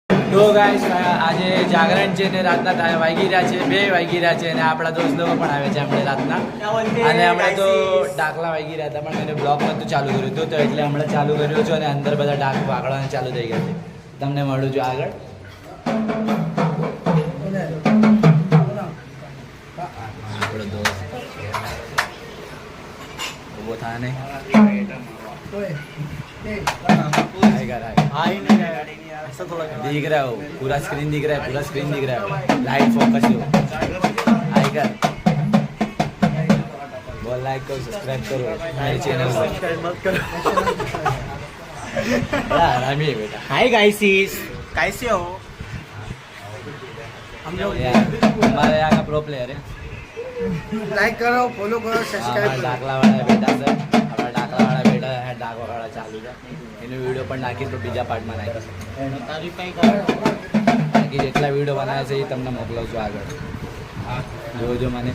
તો ગાઈસ આજે જાગરણ છે ને રાતના વાગી રહ્યા છે 2 વાગી રહ્યા છે અને આપણા દોસ્ત લોકો પણ આવે છે હમણાં રાતના અને હમણાં તો ડાકલા વાગી રહ્યા હતા પણ મેં બ્લોગ નહોતું ચાલુ કર્યું હતું તો એટલે હમણાં ચાલુ કર્યું છું અને અંદર બધા ડાક વાગડવાના ચાલુ થઈ ગયા છે તમને મળું છું આગળ આપણો દોસ્ત ઊભો થાય નહીં दिख रहा हो पूरा स्क्रीन दिख रहा है पूरा स्क्रीन दिख रहा है लाइट फोकस हो आएगा बोल लाइक करो सब्सक्राइब करो मेरे चैनल को सब्सक्राइब मत करो आराम ही है बेटा हाय गाइसिस कैसे हो हम लोग हमारे यहाँ का प्रो प्लेयर है लाइक करो फॉलो करो सब्सक्राइब करो डाकला वाला बेटा सर हमारा डाकला वाला बेटा है डाक वाला चालू है એનું વિડીયો પણ નાખીશ તો બીજા પાર્ટમાં નાખીશ બાકી જેટલા વિડીયો બનાવે છે એ તમને મોકલું છું આગળ જોજો મને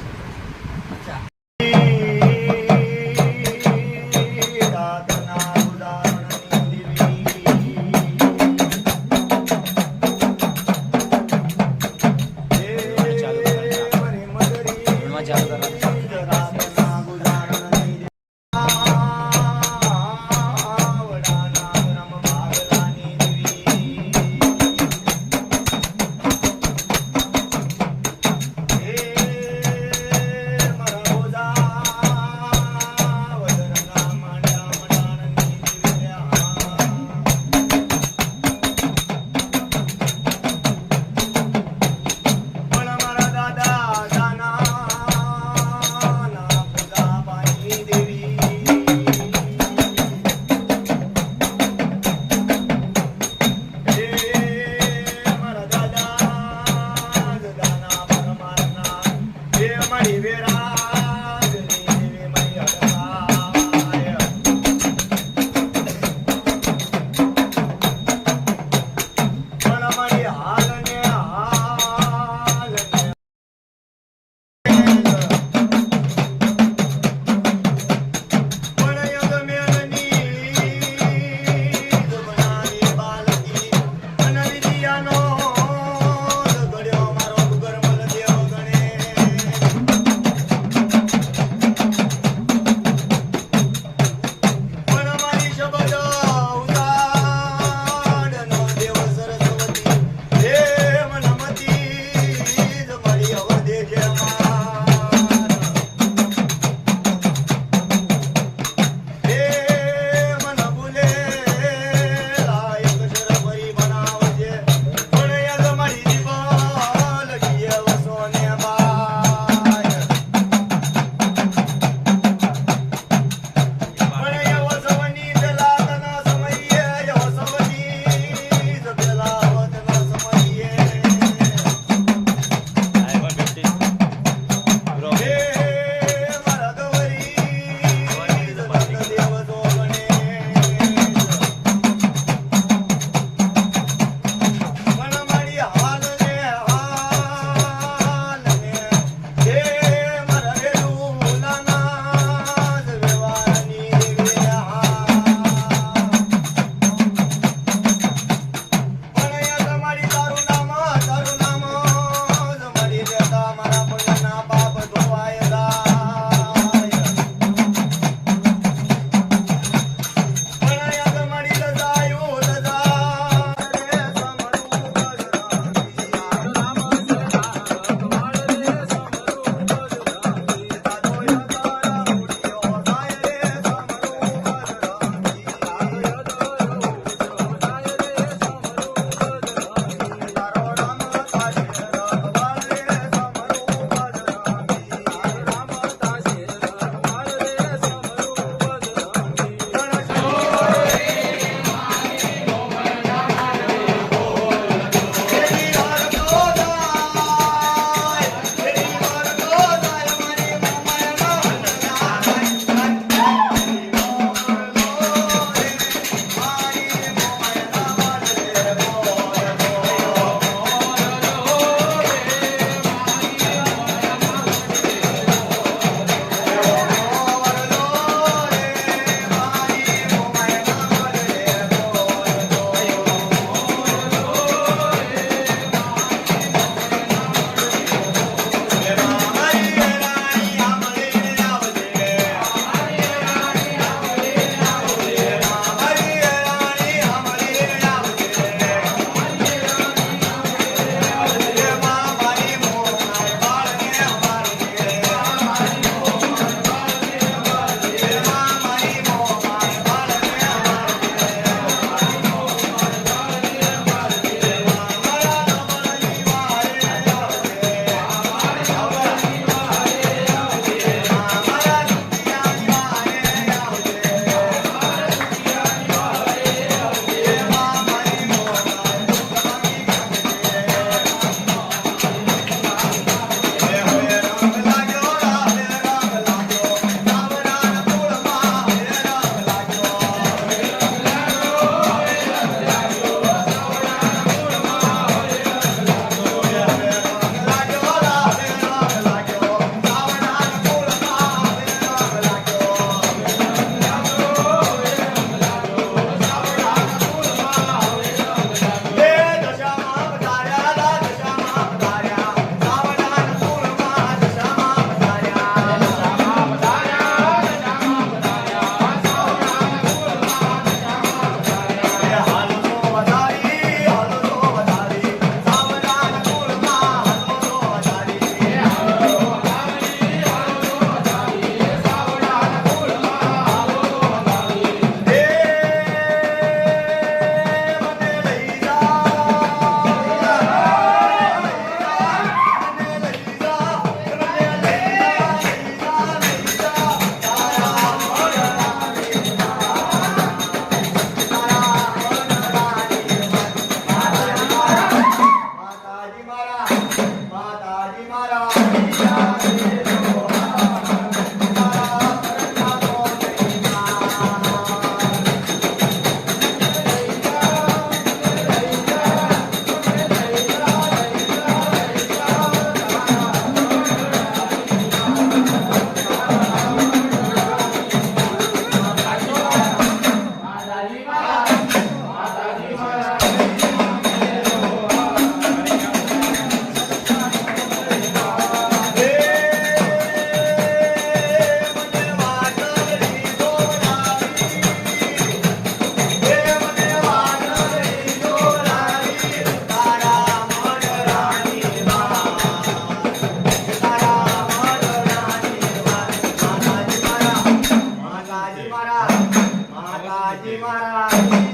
માતાજી મહારાજ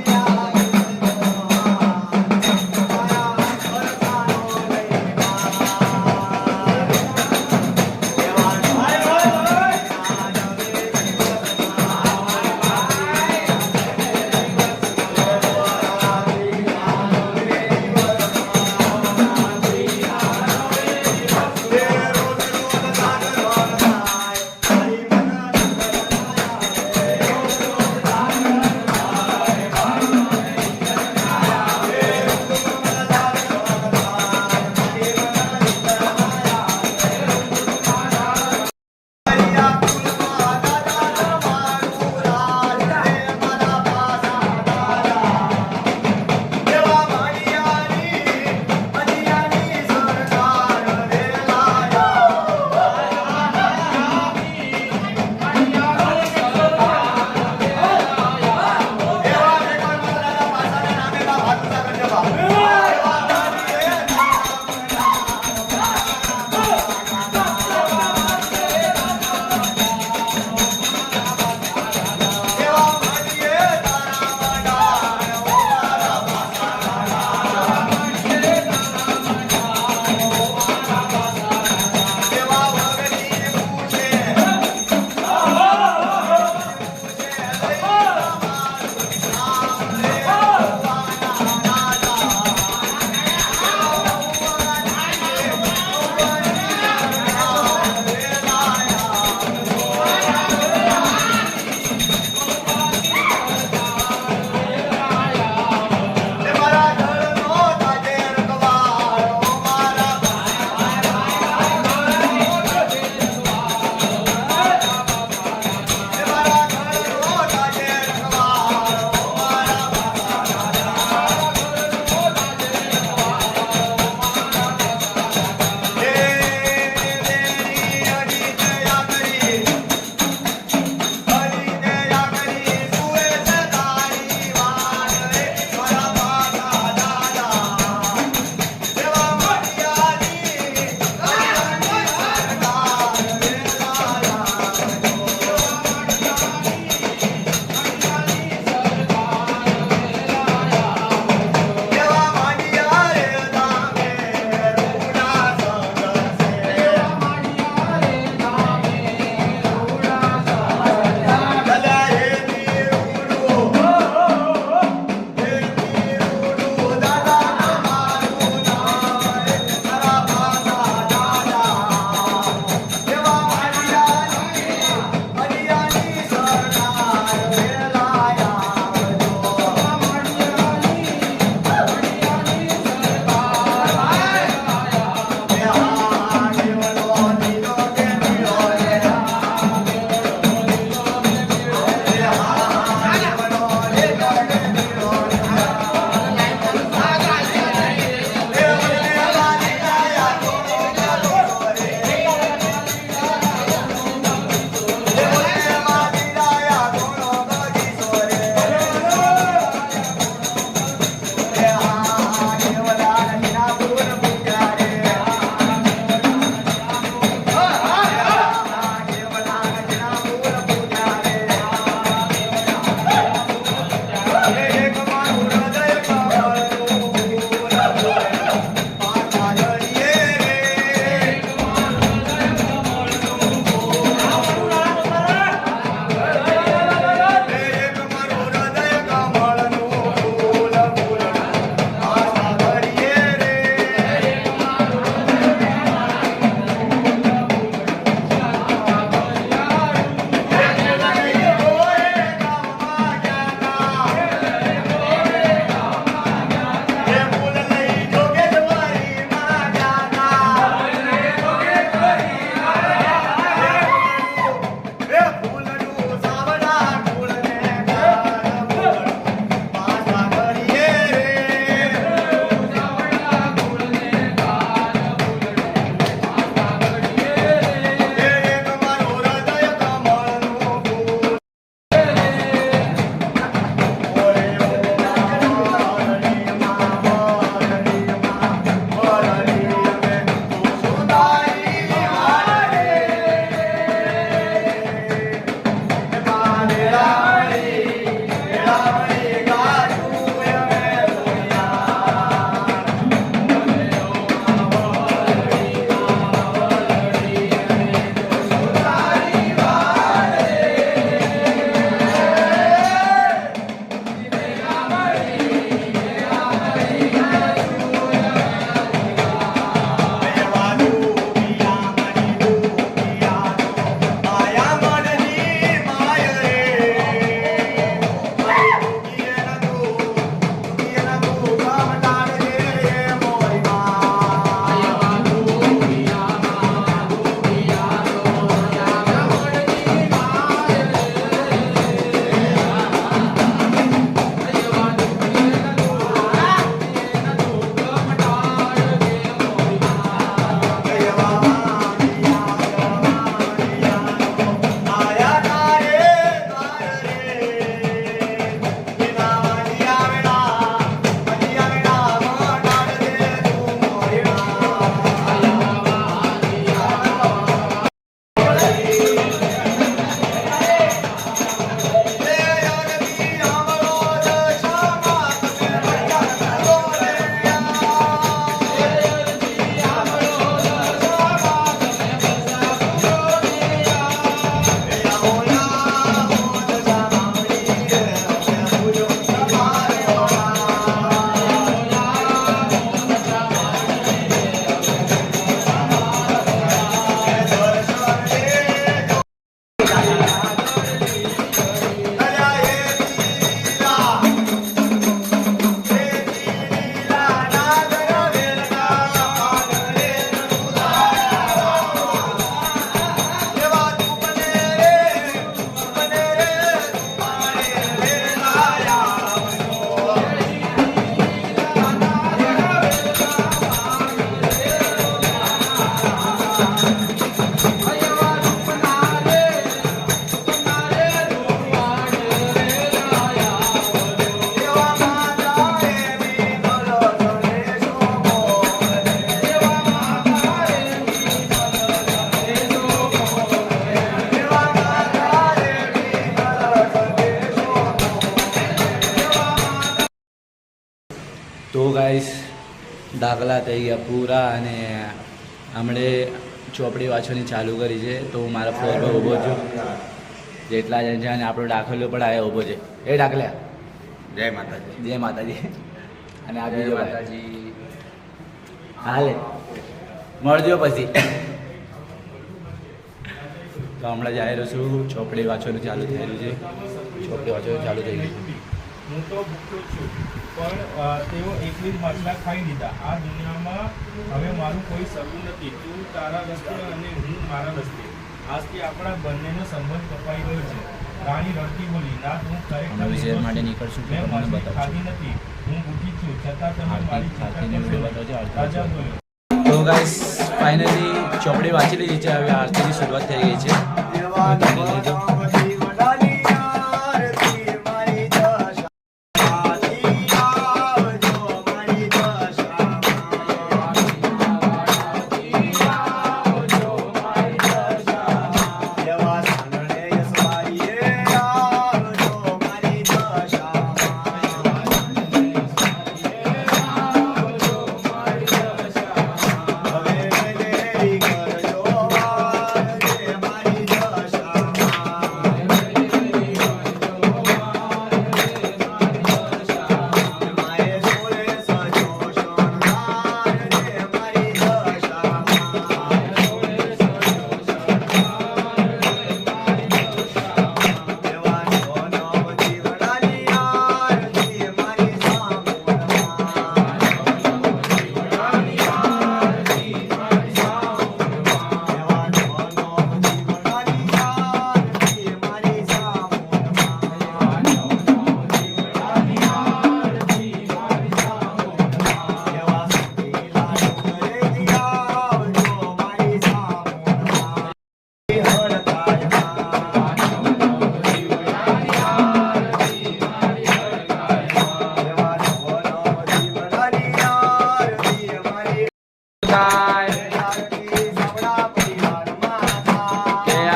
તો ગાઈસ દાખલા થઈ ગયા પૂરા અને હમણે ચોપડી વાંચવાની ચાલુ કરી છે. તો હું મારા ફ્લોર પર ઊભો છું. જેટલા જણ છે અને આપણો દાખલો પણ આવ્યો ઊભો છે. એ દાખલા જય માતાજી. જય માતાજી. અને આ બીજો માતાજી હાલે મળજો પછી. તો હમણાં જ આવેલો છું. ચોપડી વાંચવાનું ચાલુ થયેલું છે. ચોપડી વાંચવાનું ચાલુ થઈ ગયું. હું તો ભૂખ્યો છું પણ તેઓ 21 માટલા ખાઈ લીધા. આ દુનિયામાં હવે મારું કોઈ સગું નથી. તું તારા રસ્તે અને હું મારા રસ્તે. આજથી આપણા બંનેનો સંબંધ કપાઈ ગયો છે. રાણી રડતી બોલી, નાથ હું અમે શેર માટે નીકળશું તો મેં તમને માછલી બતાવશું. ખાધી નથી. હું ભૂખી છું છતાં તમે મારી ચિંતા આરતીની કરશો વિડીયો બતાવજો. નહીં. રાજા બોલ્યો, તો ગાઈસ ફાઇનલી ચોપડી વાંચી લીધી છે. હવે આરતીની શરૂઆત થઈ ગઈ છે.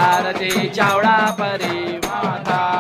આરતી ચાવડા પરી માતા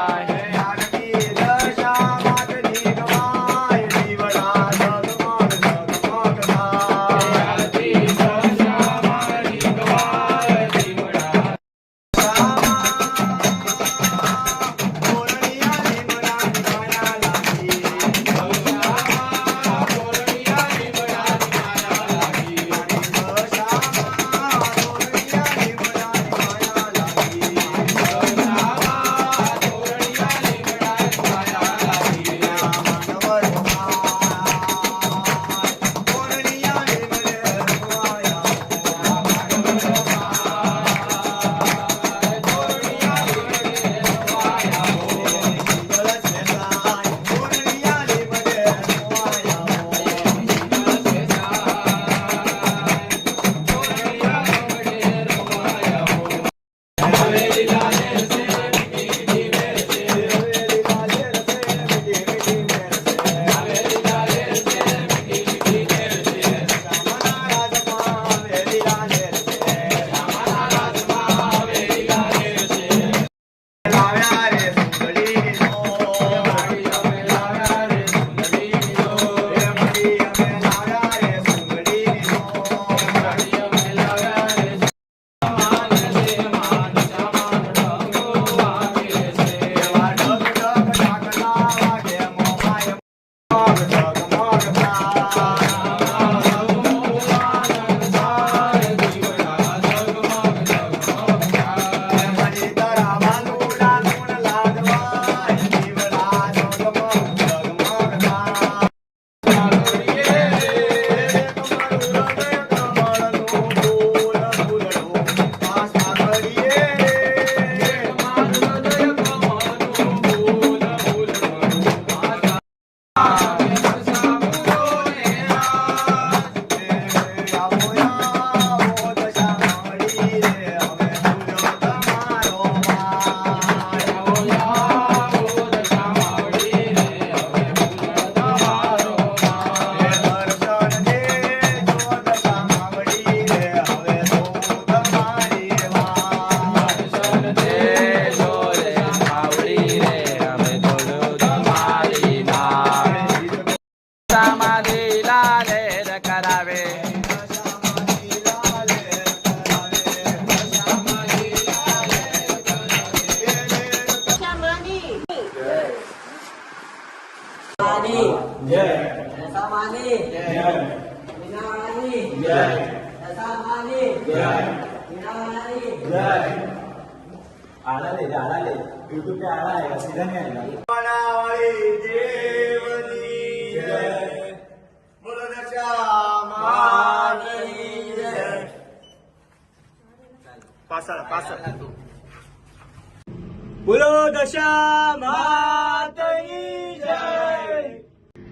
બોલો દશા માતની જય.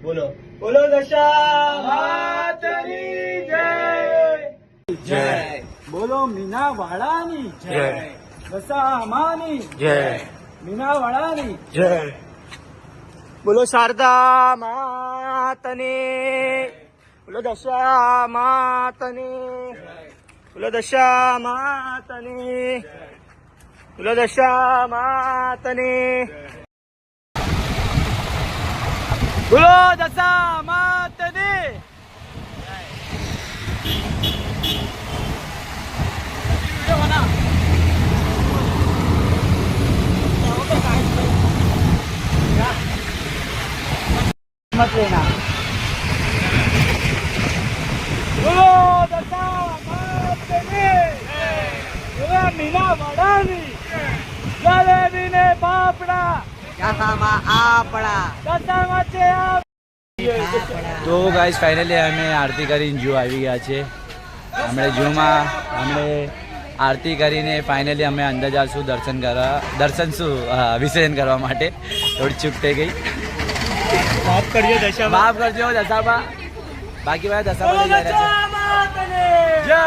બોલો બોલો દશા માતની જય. જય બોલો મીના વાળાની જય. દશા માની જય. મીના વાળાની જય. બોલો શારદા માતની. બોલો દશા માતની. બોલો દશા માતની. બોલો દશા માતની. બોલો દશા માતની. मत लेना. बोलो दशा मातनी. बोलो मीना वाड़ानी. जलेबी ने पापड़ा. દશામાં આપણા દશામાં છે આ. તો ગાઈસ ફાઇનલી અમે આરતી કરીને જૂ આવી ગયા છે. અમે જૂમાં અમે આરતી કરીને ફાઇનલી અમે અંદર જઈશું વિસર્જન કરવા માટે. થોડી ચૂક થઈ ગઈ, માફ કરજો દશા. માફ કરજો દશાબા. બાકી ભાઈ દશાબા જય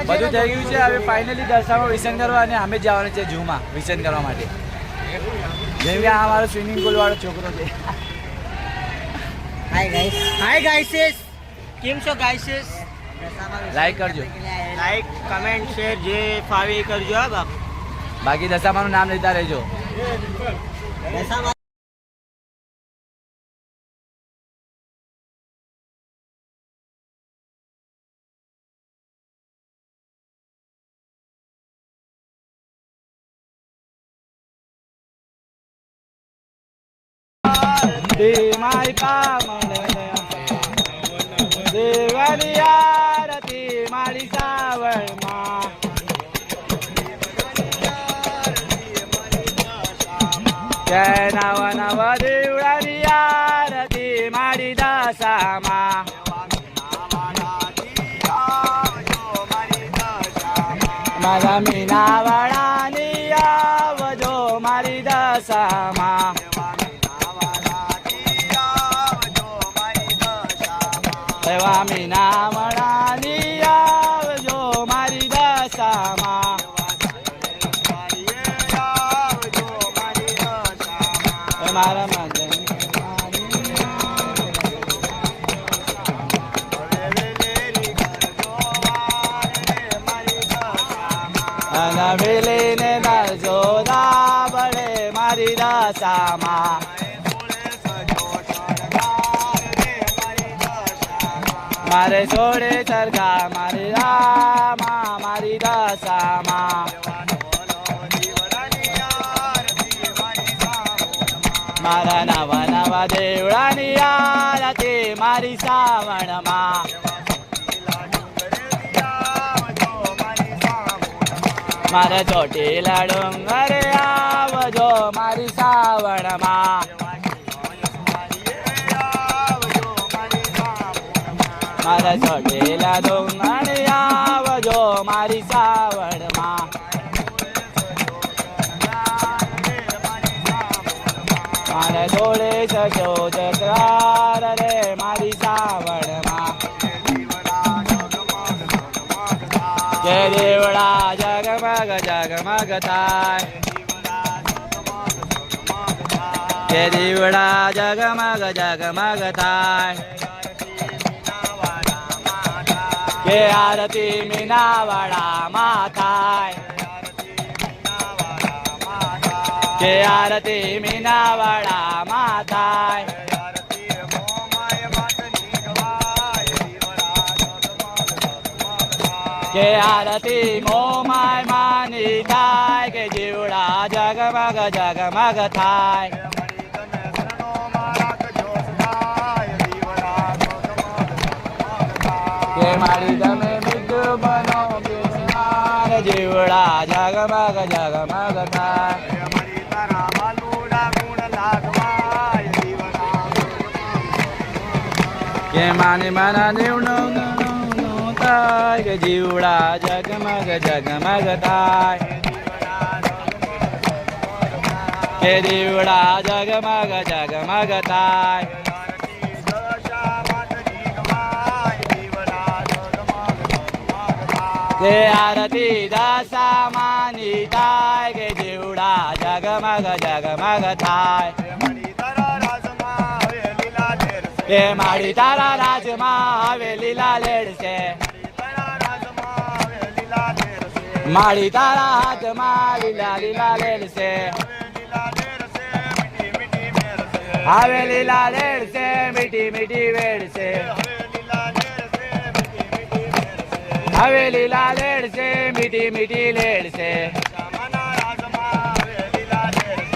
બધું થઈ ગયું છે. હવે ફાઇનલી દશામાં વિસર્જન કરવા અને અમે જવાનું છે જૂમાં વિસર્જન કરવા માટે. જેમ કે આ અમારો સ્વિમિંગ પુલ વાળો છોકરો છે. હાય ગાઈસ કેમ છો ગાઈસીસ? લાઈક કરજો. લાઈક કમેન્ટ શેર જે ફાવી કરજો. હા બાપ. બાકી દશામાનું નામ લેતા રહેજો. દશામાં માય કામણ દેવની આરતી મારી સાવરમાં. જય નવ નવ દેવની આરતી મારી દશામાં. મારા મીના વાળાની આવજો મારી દશામાં. એવા મીના વાળાની આવજો મારી દશામાં. મારા વેલીને નરજો દાબડે મારી દશામાં. મારે છોડે સરગા મારી રામા મારી દશામાં. મારા નવા નવા દેવડાની આરતી મારી સાવણમાં. મારા ચોટીલા ડુંગરે આવજો મારી સાવણમાં. મારા ચોટીલા ડુંગરે આવજો મારી સાવણમાં. મારા જોડે સજો ચક્રાર રે મારી સાવણમાં. જય દેવડા જગમગ જગમગ થાય. જય દેવડા જગમગ જગમગ થાય. કે આરતી મીનાવાડામાં થાય. કે આરતી મીનાવાડામાં થાય. કે આરતી મોમાય માની થાય. કે જીવડા જગમગ જગમગ થાય. કે મારી તમે મિત્ર બનો કે મારા જીવડા જગમગ જગમગ થાય કે માને મારા દેવનો થાય કે જીવડા જગમગ જગમગ થાય કે દીવડા જગમગ જગમગ થાય કે આરતી દશા માની થાય કે જીવડા જગમગ જગમગ થાય કે મારી તારા રાજમાં હવે લીલા લેડ છે મારી તારા હાથમાં લીલા લીલા લેડ છે હવે લીલા લેડ છે મીઠી મીઠી વેડ છે હવે લીલા લેડ છે મીઠી મીઠી લેડ છે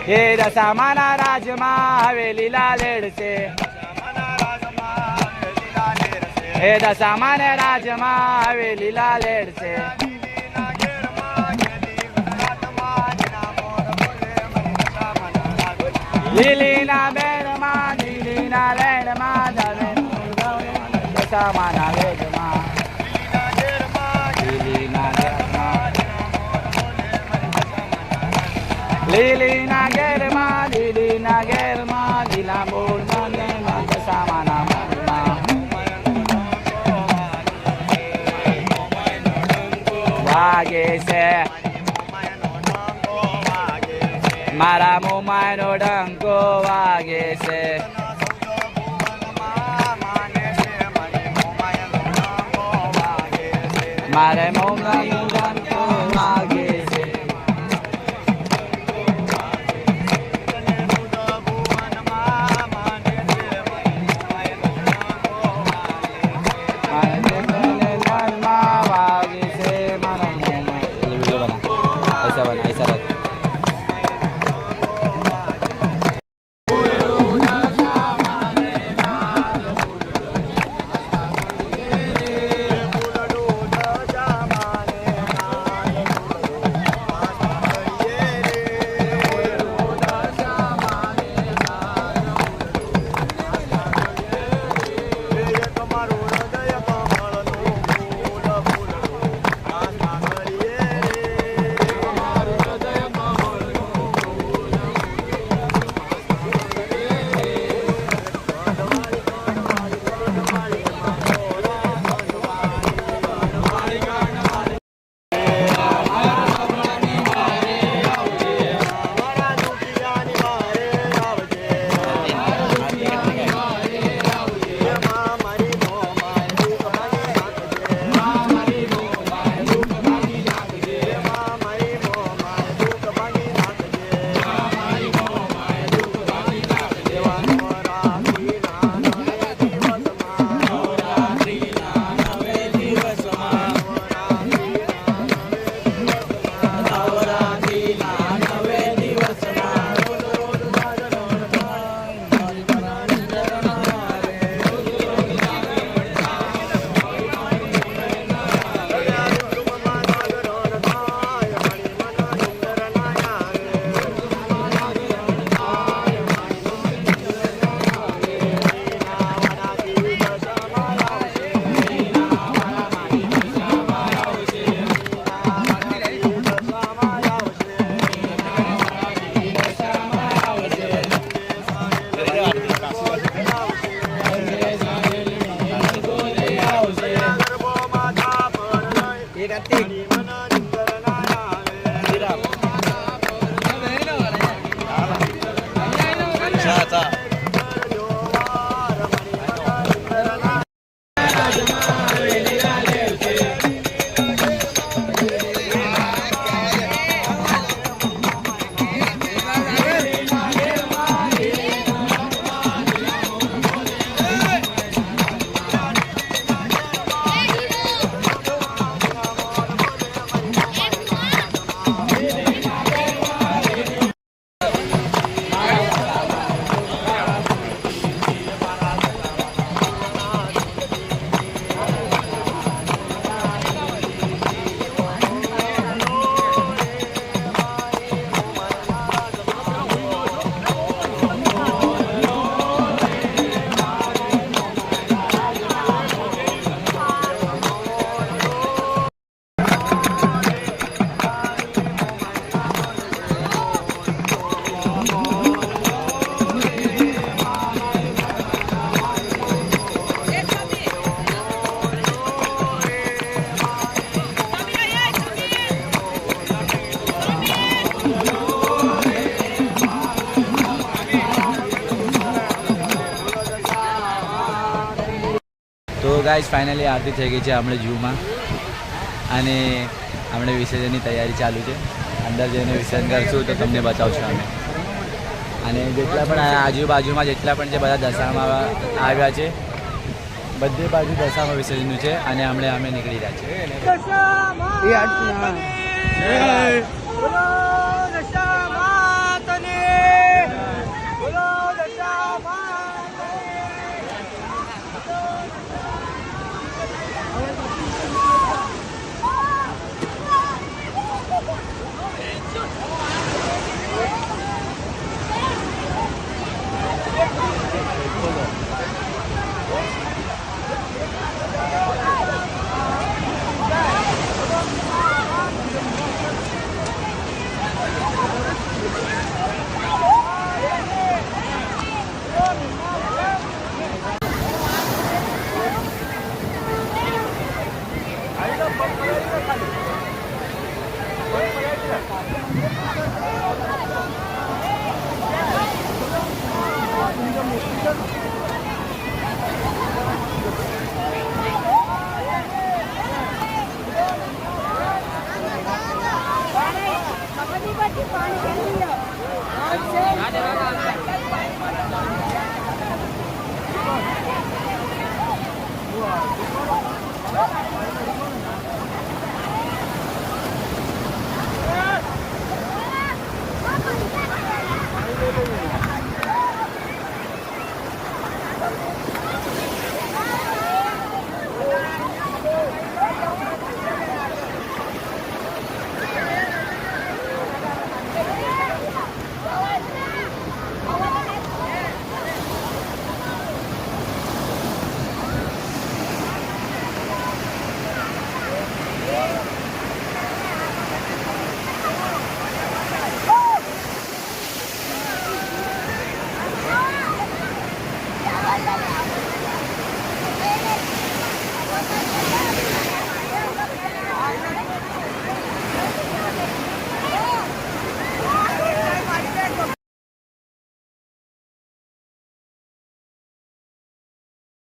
એ દશામાના રાજમાં હવે લીલા લેડ છે એ દશામાને રાજમાં હવે લીલા લેડ છે લીલીના બેડમાં લીલીના લેડમાં દશામાના વેદમાં લીલીના ઘેરમાં લીલીના ઘેરમાં લીલા બોલ દશામાના મનમાં વાગે છે મારા મોમાનો ડંકો વાગે છે મારે મોમાનો ડંકો વાગે છે તો ગાઈઝ ફાઇનલી આરતી થઈ ગઈ છે આપણે ઝૂમાં અને આપણે વિસર્જનની તૈયારી ચાલુ છે. અંદર જઈને વિસર્જન કરશું તો તમને બતાવશું અમે. અને જેટલા પણ આજુબાજુમાં જેટલા પણ જે બધા દશામાં આવ્યા છે બધી બાજુ દશામાં વિસર્જનનું છે અને અમે નીકળી રહ્યા છીએ.